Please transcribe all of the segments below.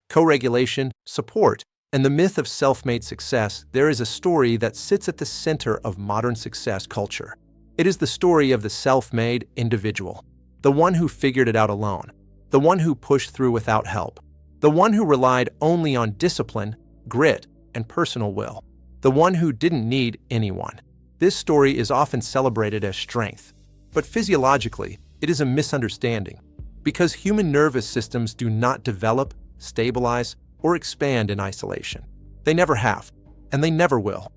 co-regulation, support, and the myth of self-made success, there is a story that sits at the center of modern success culture. It is the story of the self-made individual, the one who figured it out alone, the one who pushed through without help, the one who relied only on discipline, grit, and personal will, the one who didn't need anyone. This story is often celebrated as strength, but physiologically, it is a misunderstanding, because human nervous systems do not develop, stabilize, or expand in isolation. They never have, and they never will.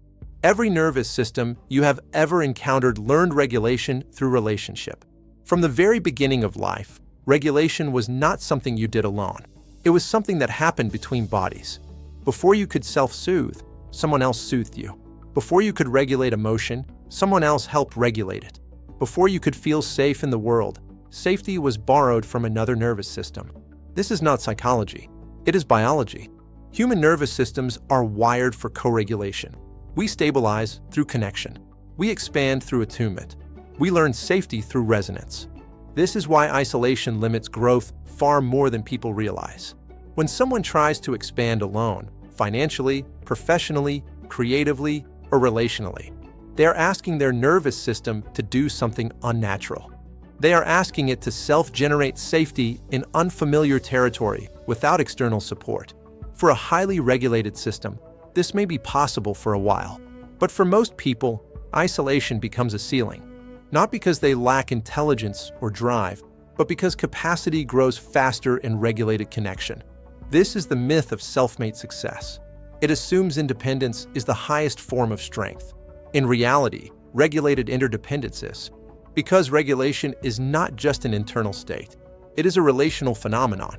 Every nervous system you have ever encountered learned regulation through relationship. From the very beginning of life, regulation was not something you did alone. It was something that happened between bodies. Before you could self-soothe, someone else soothed you. Before you could regulate emotion, someone else helped regulate it. Before you could feel safe in the world, safety was borrowed from another nervous system. This is not psychology. It is biology. Human nervous systems are wired for co-regulation. We stabilize through connection. We expand through attunement. We learn safety through resonance. This is why isolation limits growth far more than people realize. When someone tries to expand alone, financially, professionally, creatively, or relationally, they are asking their nervous system to do something unnatural. They are asking it to self-generate safety in unfamiliar territory without external support. For a highly regulated system, this may be possible for a while. But for most people, isolation becomes a ceiling. Not because they lack intelligence or drive, but because capacity grows faster in regulated connection. This is the myth of self-made success. It assumes independence is the highest form of strength. In reality, regulated interdependence is. Because regulation is not just an internal state, it is a relational phenomenon.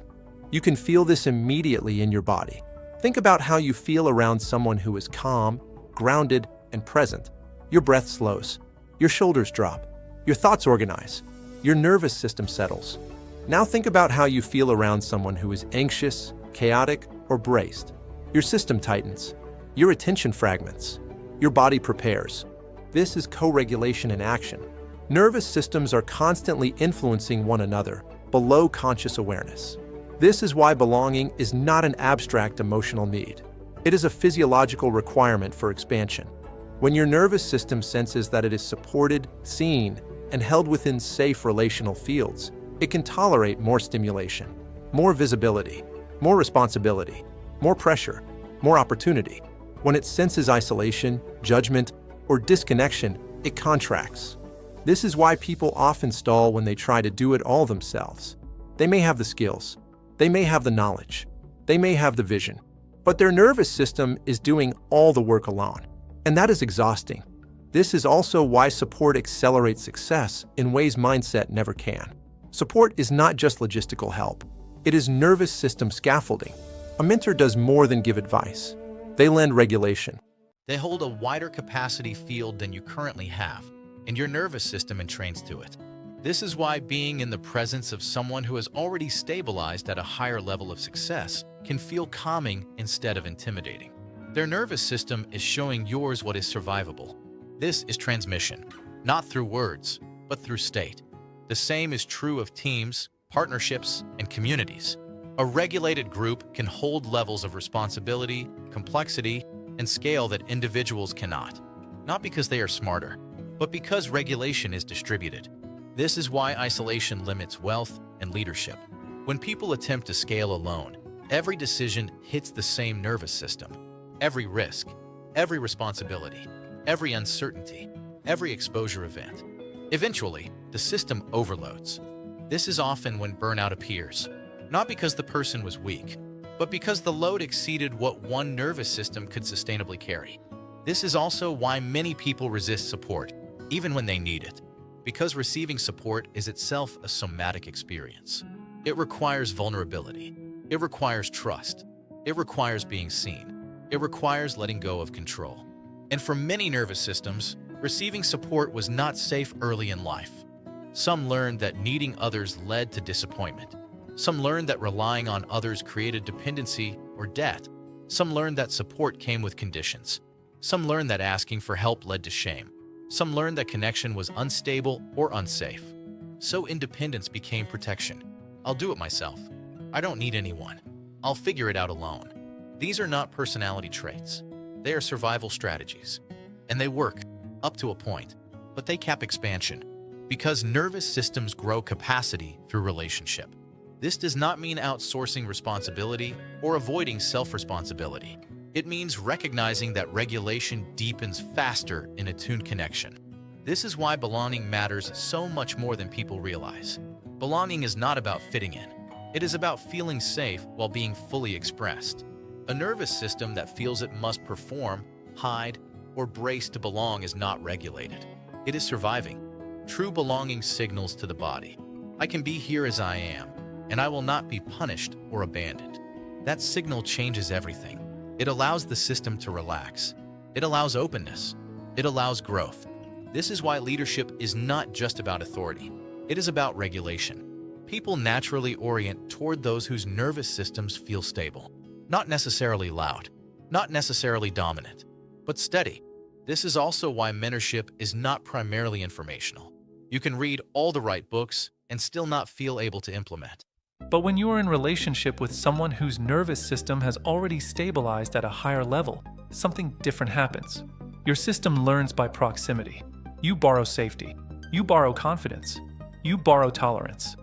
You can feel this immediately in your body. Think about how you feel around someone who is calm, grounded, and present. Your breath slows, your shoulders drop, your thoughts organize, your nervous system settles. Now think about how you feel around someone who is anxious, chaotic, or braced. Your system tightens, your attention fragments, your body prepares. This is co-regulation in action. Nervous systems are constantly influencing one another below conscious awareness. This is why belonging is not an abstract emotional need. It is a physiological requirement for expansion. When your nervous system senses that it is supported, seen, and held within safe relational fields, it can tolerate more stimulation, more visibility, more responsibility, more pressure, more opportunity. When it senses isolation, judgment, or disconnection, it contracts. This is why people often stall when they try to do it all themselves. They may have the skills, they may have the knowledge, they may have the vision, but their nervous system is doing all the work alone. And that is exhausting. This is also why support accelerates success in ways mindset never can. Support is not just logistical help. It is nervous system scaffolding. A mentor does more than give advice. They lend regulation. They hold a wider capacity field than you currently have, and your nervous system entrains to it. This is why being in the presence of someone who has already stabilized at a higher level of success can feel calming instead of intimidating. Their nervous system is showing yours what is survivable. This is transmission, not through words, but through state. The same is true of teams, partnerships, and communities. A regulated group can hold levels of responsibility, complexity, and scale that individuals cannot. Not because they are smarter, but because regulation is distributed. This is why isolation limits wealth and leadership. When people attempt to scale alone, every decision hits the same nervous system. Every risk, every responsibility, every uncertainty, every exposure event. Eventually, the system overloads. This is often when burnout appears, not because the person was weak, but because the load exceeded what one nervous system could sustainably carry. This is also why many people resist support, even when they need it, because receiving support is itself a somatic experience. It requires vulnerability. It requires trust. It requires being seen. It requires letting go of control. And for many nervous systems, receiving support was not safe early in life. Some learned that needing others led to disappointment. Some learned that relying on others created dependency or debt. Some learned that support came with conditions. Some learned that asking for help led to shame. Some learned that connection was unstable or unsafe. So independence became protection. I'll do it myself. I don't need anyone. I'll figure it out alone. These are not personality traits. They are survival strategies. And they work, up to a point, but they cap expansion. Because nervous systems grow capacity through relationship. This does not mean outsourcing responsibility or avoiding self-responsibility. It means recognizing that regulation deepens faster in attuned connection. This is why belonging matters so much more than people realize. Belonging is not about fitting in. It is about feeling safe while being fully expressed. A nervous system that feels it must perform, hide, or brace to belong is not regulated. It is surviving. True belonging signals to the body, I can be here as I am, and I will not be punished or abandoned. That signal changes everything. It allows the system to relax. It allows openness. It allows growth. This is why leadership is not just about authority. It is about regulation. People naturally orient toward those whose nervous systems feel stable. Not necessarily loud, not necessarily dominant, but steady. This is also why mentorship is not primarily informational. You can read all the right books and still not feel able to implement. But when you are in relationship with someone whose nervous system has already stabilized at a higher level, something different happens. Your system learns by proximity. You borrow safety. You borrow confidence. You borrow tolerance.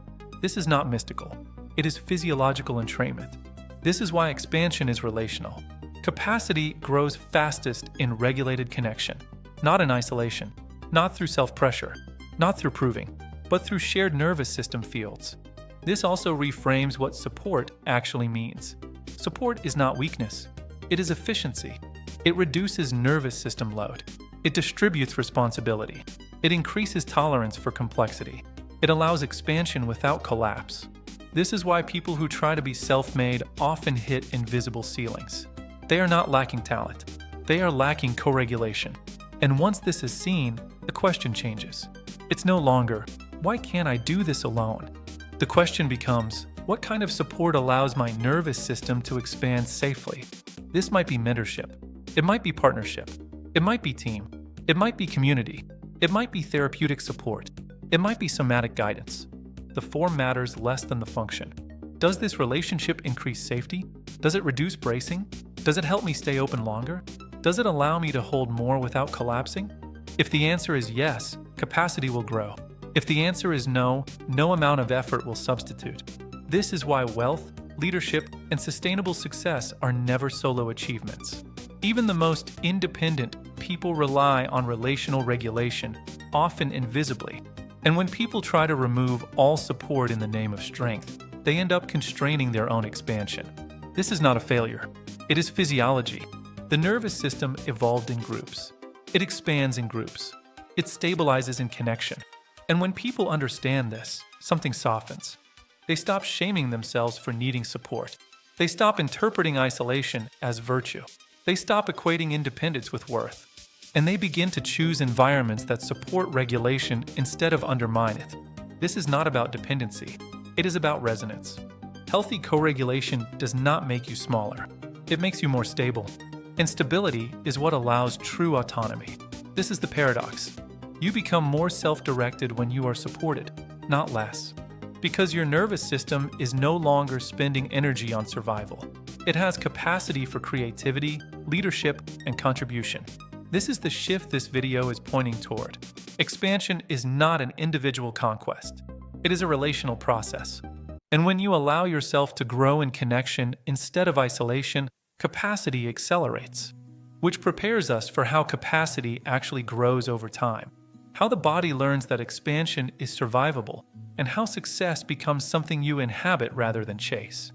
This is not mystical. It is physiological entrainment. This is why expansion is relational. Capacity grows fastest in regulated connection, not in isolation, not through self-pressure, not through proving, but through shared nervous system fields. This also reframes what support actually means. Support is not weakness. It is efficiency. It reduces nervous system load. It distributes responsibility. It increases tolerance for complexity. It allows expansion without collapse. This is why people who try to be self-made often hit invisible ceilings. They are not lacking talent. They are lacking co-regulation. And once this is seen, the question changes. It's no longer, why can't I do this alone? The question becomes, what kind of support allows my nervous system to expand safely? This might be mentorship. It might be partnership. It might be team. It might be community. It might be therapeutic support. It might be somatic guidance. The form matters less than the function. Does this relationship increase safety? Does it reduce bracing? Does it help me stay open longer? Does it allow me to hold more without collapsing? If the answer is yes, capacity will grow. If the answer is no, no amount of effort will substitute. This is why wealth, leadership, and sustainable success are never solo achievements. Even the most independent people rely on relational regulation, often invisibly. And when people try to remove all support in the name of strength, they end up constraining their own expansion. This is not a failure. It is physiology. The nervous system evolved in groups. It expands in groups. It stabilizes in connection. And when people understand this, something softens. They stop shaming themselves for needing support. They stop interpreting isolation as virtue. They stop equating independence with worth. And they begin to choose environments that support regulation instead of undermine it. This is not about dependency. It is about resonance. Healthy co-regulation does not make you smaller. It makes you more stable. And stability is what allows true autonomy. This is the paradox. You become more self-directed when you are supported, not less. Because your nervous system is no longer spending energy on survival. It has capacity for creativity, leadership, and contribution. This is the shift this video is pointing toward. Expansion is not an individual conquest. It is a relational process. And when you allow yourself to grow in connection instead of isolation, capacity accelerates, which prepares us for how capacity actually grows over time, how the body learns that expansion is survivable, and how success becomes something you inhabit rather than chase.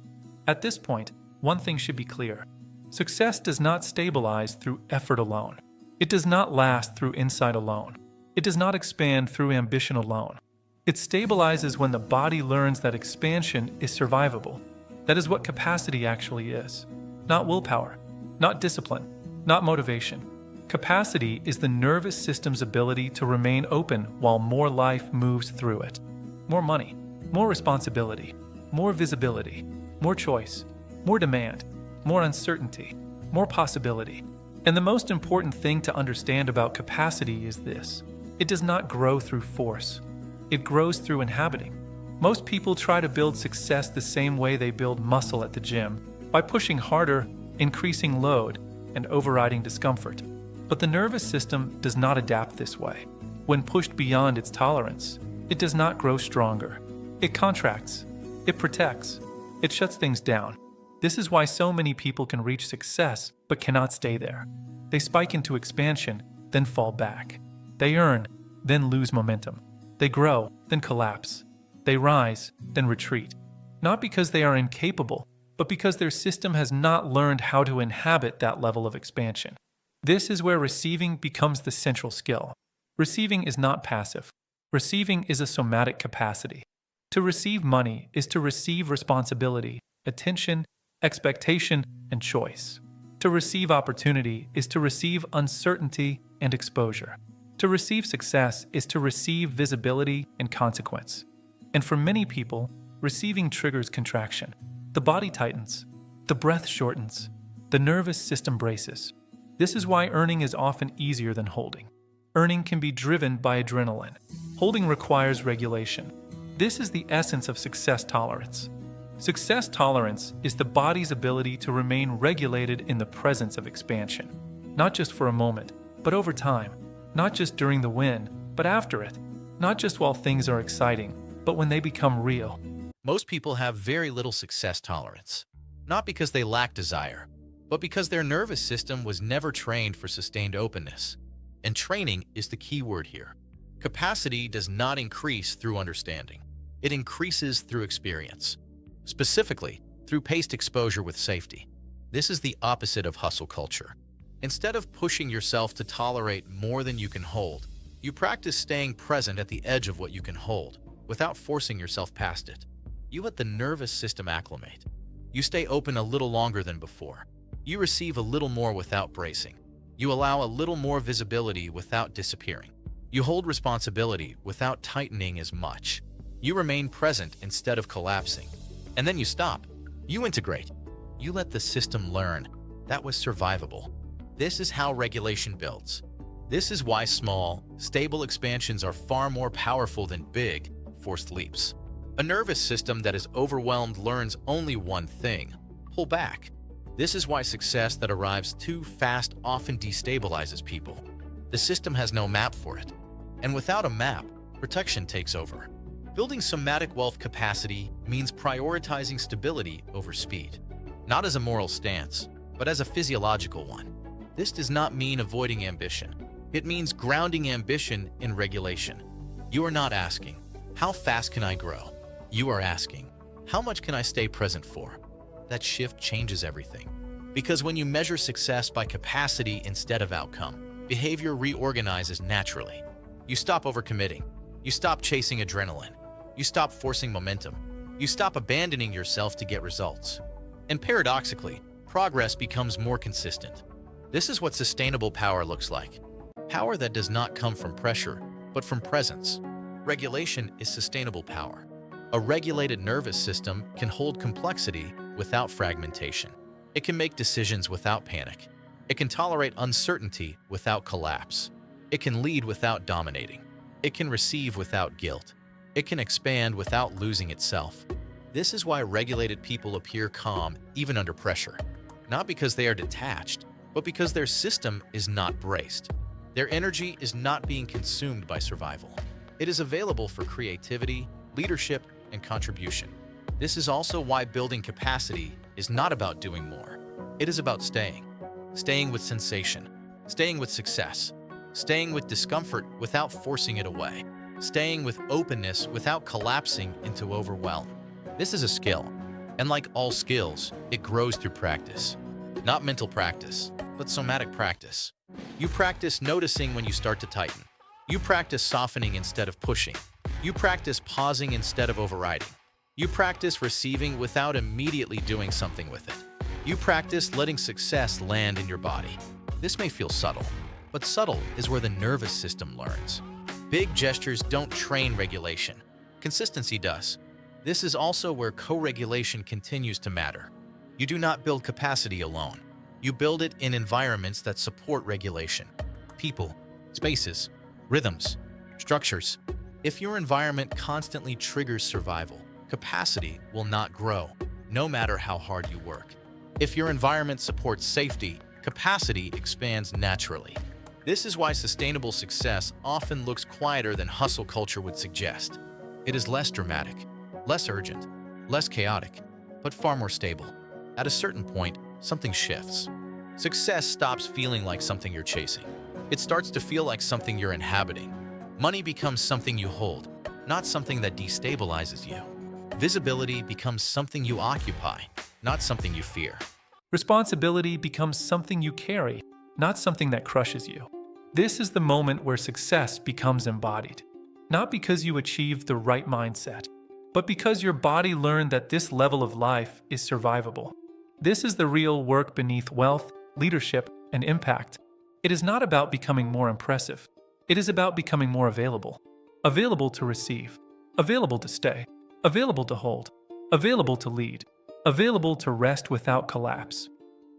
At this point, one thing should be clear. Success does not stabilize through effort alone. It does not last through insight alone. It does not expand through ambition alone. It stabilizes when the body learns that expansion is survivable. That is what capacity actually is. Not willpower, not discipline, not motivation. Capacity is the nervous system's ability to remain open while more life moves through it. More money, more responsibility, more visibility, more choice, more demand, more uncertainty, more possibility. And the most important thing to understand about capacity is this. It does not grow through force. It grows through inhabiting. Most people try to build success the same way they build muscle at the gym, by pushing harder, increasing load, and overriding discomfort. But the nervous system does not adapt this way. When pushed beyond its tolerance, it does not grow stronger. It contracts. It protects. It shuts things down. This is why so many people can reach success but cannot stay there. They spike into expansion, then fall back. They earn, then lose momentum. They grow, then collapse. They rise, then retreat. Not because they are incapable, but because their system has not learned how to inhabit that level of expansion. This is where receiving becomes the central skill. Receiving is not passive. Receiving is a somatic capacity. To receive money is to receive responsibility, attention, expectation, and choice. To receive opportunity is to receive uncertainty and exposure. To receive success is to receive visibility and consequence. And for many people, receiving triggers contraction. The body tightens. The breath shortens. The nervous system braces. This is why earning is often easier than holding. Earning can be driven by adrenaline. Holding requires regulation. This is the essence of success tolerance. Success tolerance is the body's ability to remain regulated in the presence of expansion, not just for a moment, but over time, not just during the win, but after it, not just while things are exciting, but when they become real. Most people have very little success tolerance, not because they lack desire, but because their nervous system was never trained for sustained openness. And training is the key word here. Capacity does not increase through understanding. It increases through experience, specifically through paced exposure with safety. This is the opposite of hustle culture. Instead of pushing yourself to tolerate more than you can hold, you practice staying present at the edge of what you can hold, without forcing yourself past it. You let the nervous system acclimate. You stay open a little longer than before. You receive a little more without bracing. You allow a little more visibility without disappearing. You hold responsibility without tightening as much. You remain present instead of collapsing. And then you stop. You integrate. You let the system learn. That was survivable. This is how regulation builds. This is why small, stable expansions are far more powerful than big, forced leaps. A nervous system that is overwhelmed learns only one thing: pull back. This is why success that arrives too fast often destabilizes people. The system has no map for it. And without a map, protection takes over. Building somatic wealth capacity means prioritizing stability over speed, not as a moral stance, but as a physiological one. This does not mean avoiding ambition. It means grounding ambition in regulation. You are not asking, how fast can I grow? You are asking, how much can I stay present for? That shift changes everything. Because when you measure success by capacity instead of outcome, behavior reorganizes naturally. You stop overcommitting. You stop chasing adrenaline. You stop forcing momentum. You stop abandoning yourself to get results. And paradoxically, progress becomes more consistent. This is what sustainable power looks like. Power that does not come from pressure, but from presence. Regulation is sustainable power. A regulated nervous system can hold complexity without fragmentation. It can make decisions without panic. It can tolerate uncertainty without collapse. It can lead without dominating. It can receive without guilt. It can expand without losing itself. This is why regulated people appear calm even under pressure. Not because they are detached, but because their system is not braced. Their energy is not being consumed by survival. It is available for creativity, leadership, and contribution. This is also why building capacity is not about doing more. It is about staying. Staying with sensation. Staying with success. Staying with discomfort without forcing it away. Staying with openness without collapsing into overwhelm. This is a skill. And like all skills, it grows through practice. Not mental practice, but somatic practice. You practice noticing when you start to tighten. You practice softening instead of pushing. You practice pausing instead of overriding. You practice receiving without immediately doing something with it. You practice letting success land in your body. This may feel subtle, but subtle is where the nervous system learns. Big gestures don't train regulation. Consistency does. This is also where co-regulation continues to matter. You do not build capacity alone. You build it in environments that support regulation. People, spaces, rhythms, structures. If your environment constantly triggers survival, capacity will not grow, no matter how hard you work. If your environment supports safety, capacity expands naturally. This is why sustainable success often looks quieter than hustle culture would suggest. It is less dramatic, less urgent, less chaotic, but far more stable. At a certain point, something shifts. Success stops feeling like something you're chasing. It starts to feel like something you're inhabiting. Money becomes something you hold, not something that destabilizes you. Visibility becomes something you occupy, not something you fear. Responsibility becomes something you carry, not something that crushes you. This is the moment where success becomes embodied. Not because you achieved the right mindset, but because your body learned that this level of life is survivable. This is the real work beneath wealth, leadership, and impact. It is not about becoming more impressive. It is about becoming more available. Available to receive. Available to stay. Available to hold. Available to lead. Available to rest without collapse.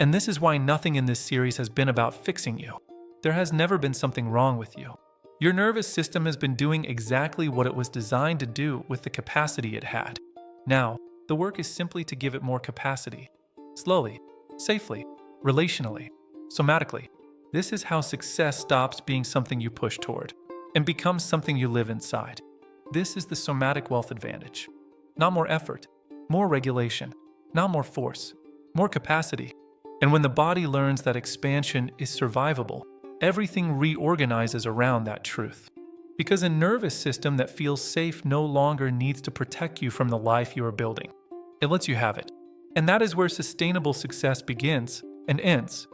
And this is why nothing in this series has been about fixing you. There has never been something wrong with you. Your nervous system has been doing exactly what it was designed to do with the capacity it had. Now, the work is simply to give it more capacity. Slowly, safely, relationally, somatically. This is how success stops being something you push toward and becomes something you live inside. This is the somatic wealth advantage. Not more effort, more regulation, not more force, more capacity. And when the body learns that expansion is survivable, everything reorganizes around that truth. Because a nervous system that feels safe no longer needs to protect you from the life you are building. It lets you have it. And that is where sustainable success begins and ends.